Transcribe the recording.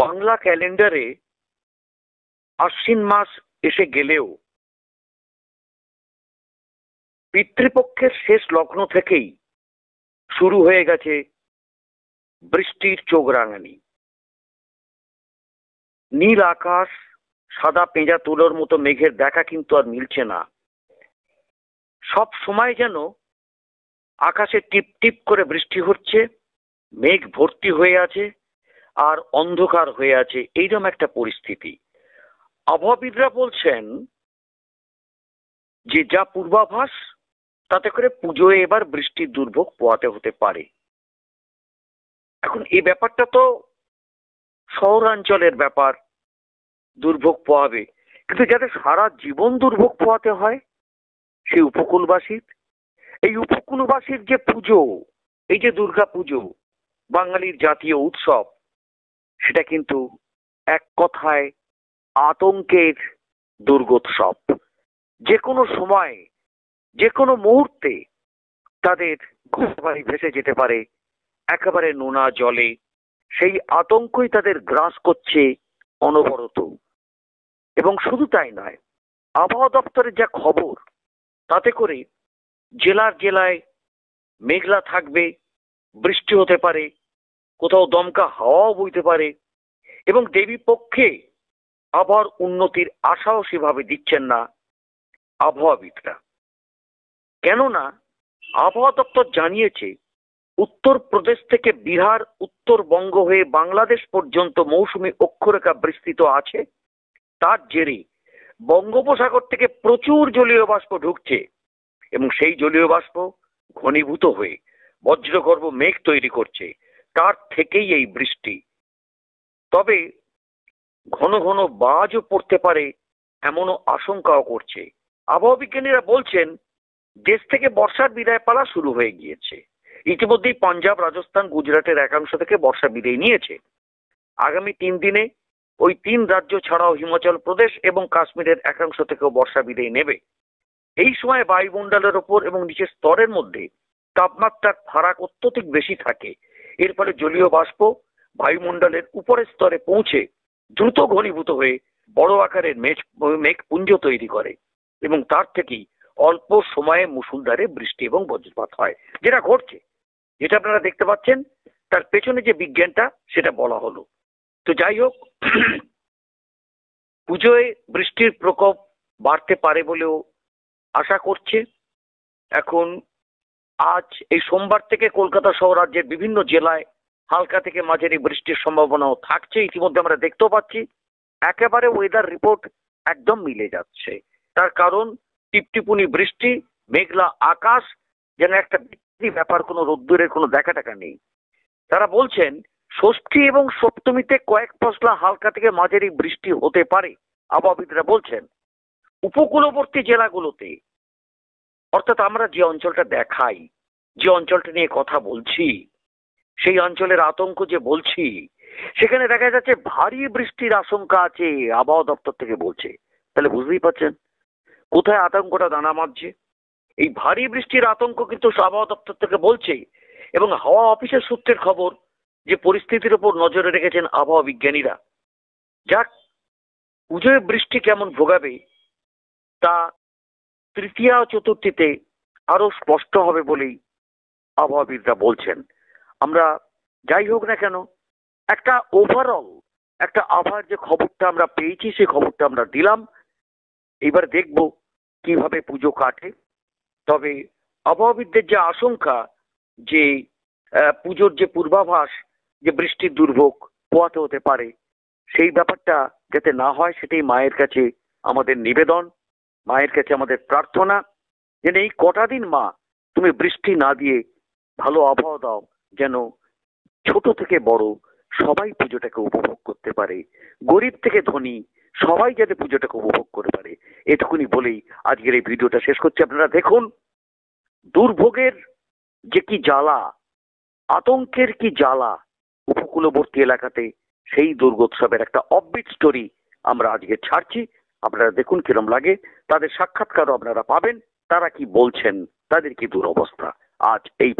বাংলা ক্যালেন্ডারে আশ্বিন মাস এসে গেলেও পিতৃপক্ষের শেষ লগ্ন থেকেই শুরু হয়ে গেছে বৃষ্টির চোখ রাঙানি। নীল আকাশ, সাদা পেঁজা তুলোর মতো মেঘের দেখা কিন্তু আর মিলছে না। সব সময় যেন আকাশে টিপ টিপ করে বৃষ্টি হচ্ছে, মেঘ ভর্তি হয়ে আছে আর অন্ধকার হয়ে আছে, এইরকম একটা পরিস্থিতি। আবহাওয়াবিদরা বলছেন যে যা পূর্বাভাস তাতে করে পুজোয় এবার বৃষ্টির দুর্ভোগ পোহাতে হতে পারে। এখন এই ব্যাপারটা তো শহরাঞ্চলের ব্যাপার, দুর্ভোগ পোহাবে, কিন্তু যাদের সারা জীবন দুর্ভোগ পোহাতে হয় সেই উপকূলবাসীর, এই উপকূলবাসীর যে পুজো, এই যে দুর্গা পুজো বাঙালির জাতীয় উৎসব, সেটা কিন্তু এক কথায় আতঙ্কের দুর্গোৎসব। যে কোনো সময়, যে কোনো মুহূর্তে তাদের ঘরবাড়ি ভেসে যেতে পারে একেবারে নোনা জলে। সেই আতঙ্কই তাদের গ্রাস করছে অনবরত। এবং শুধু তাই নয়, আবহাওয়া দপ্তরের যা খবর তাতে করে জেলার জেলায় মেঘলা থাকবে, বৃষ্টি হতে পারে, কোথাও দমকা হাওয়াও বইতে পারে, এবং দেবী পক্ষে আবহাওয়ার উন্নতির আশাও সেভাবে দিচ্ছেন না আবহাওয়াবিদরা। কেননা আবহাওয়া দপ্তর জানিয়েছে উত্তরপ্রদেশ থেকে বিহার, উত্তরবঙ্গ হয়ে বাংলাদেশ পর্যন্ত মৌসুমী অক্ষরেখা বিস্তৃত আছে। তার জেরে বঙ্গোপসাগর থেকে প্রচুর জলীয় বাষ্প ঢুকছে এবং সেই জলীয় বাষ্প ঘনীভূত হয়ে বজ্রগর্ভ মেঘ তৈরি করছে, তার থেকেই এই বৃষ্টি। তবে ঘন ঘন বাজও পড়তে পারে এমনও আশঙ্কাও করছে। আবহাওয়া বিজ্ঞানীরা বলছেন দেশ থেকে বর্ষার বিদায় পালা শুরু হয়ে গিয়েছে। ইতিমধ্যেই পাঞ্জাব, রাজস্থান, গুজরাটের একাংশ থেকে বর্ষা বিদায় নিয়েছে। আগামী 3 দিনে ওই 3 রাজ্য ছাড়াও হিমাচল প্রদেশ এবং কাশ্মীরের একাংশ থেকেও বর্ষা বিদায় নেবে। এই সময় বায়ুমণ্ডলের ওপর এবং নিচের স্তরের মধ্যে তাপমাত্রার ফারাক অত্যধিক বেশি থাকে। এর ফলে জলীয় বাষ্প বায়ুমণ্ডলের উপরের স্তরে পৌঁছে দ্রুত ঘনীভূত হয়ে বড় আকারের মেঘপুঞ্জ তৈরি করে এবং তার থেকেই অল্প সময়ে মুষলধারে বৃষ্টি এবং বজ্রপাত হয়। যেটা ঘটছে, যেটা আপনারা দেখতে পাচ্ছেন, তার পেছনে যে বিজ্ঞানটা সেটা বলা হলো। তো যাই হোক, পুজোয় বৃষ্টির প্রকোপ বাড়তে পারে বলেও আশা করছে। এখন আজ এই সোমবার থেকে কলকাতা সহ রাজ্যের বিভিন্ন জেলায় হালকা থেকে মাঝারি বৃষ্টির সম্ভাবনাও থাকছে। ইতিমধ্যে আমরা দেখতেও পাচ্ছি একেবারে ওয়েদার রিপোর্ট একদম মিলে যাচ্ছে। তার কারণ টিপটিপুনি বৃষ্টি, মেঘলা আকাশ, যেন একটা ব্যাপার, কোনো রোদ্দুরের কোনো দেখা টাকা নেই। তারা বলছেন ষষ্ঠী এবং সপ্তমীতে কয়েক পশলা হালকা থেকে মাঝারি বৃষ্টি হতে পারে। আবহাওয়াবিদরা বলছেন উপকূলবর্তী জেলাগুলোতে, অর্থাৎ আমরা যে অঞ্চলটা দেখাই, যে অঞ্চলটা নিয়ে কথা বলছি, সেই অঞ্চলের আতঙ্ক যে বলছি, সেখানে দেখা যাচ্ছে ভারী বৃষ্টির আশঙ্কা আছে, আবহাওয়া দপ্তর থেকে বলছে। তাহলে বুঝতেই পারছেন কোথায় আতঙ্কটা দানা বাঁধছে। এই ভারী বৃষ্টির আতঙ্ক কিন্তু আবহাওয়া দপ্তর থেকে বলছে, এবং হাওয়া অফিসের সূত্রের খবর যে পরিস্থিতির উপর নজরে রেখেছেন আবহাওয়া বিজ্ঞানীরা। যাক, পুজোয় বৃষ্টি কেমন ভোগাবে তা তৃতীয়া ও চতুর্থীতে আরো স্পষ্ট হবে বলেই আবহাওয়াবিদরা বলছেন। আমরা যাই হোক না কেন, একটা ওভারঅল একটা আবহাওয়ার যে খবরটা আমরা পেয়েছি সেই খবরটা আমরা দিলাম। এবার দেখব কিভাবে পুজো কাটে। তবে আবহাওয়াবিদদের যে আশঙ্কা যে পুজোর যে পূর্বাভাস, যে বৃষ্টির দুর্ভোগ পোহাতে হতে পারে, সেই ব্যাপারটা যাতে না হয় সেটাই মায়ের কাছে আমাদের নিবেদন, মায়ের কাছে আমাদের প্রার্থনা, যেন এই কটা দিন মা তুমি বৃষ্টি না দিয়ে ভালো আবহাওয়া দাও, যেন ছোট থেকে বড় সবাই পুজোটাকে উপভোগ করতে পারে, গরিব থেকে ধনী সবাই যাতে পুজোটাকে উপভোগ করতে পারে। এটুকুনি বলেই আজকের এই ভিডিওটা শেষ করছি। আপনারা দেখুন দুর্ভোগের যে কি জ্বালা, আতঙ্কের কি জ্বালা উপকূলবর্তী এলাকাতে, সেই দুর্গোৎসবের একটা অফবিট স্টোরি আমরা আজকে ছাড়ছি। আপনারা দেখুন কিরম লাগে। তাদের সাক্ষাৎকারও আপনারা পাবেন, তারা কি বলছেন, তাদের কি দুরবস্থা। আজ এই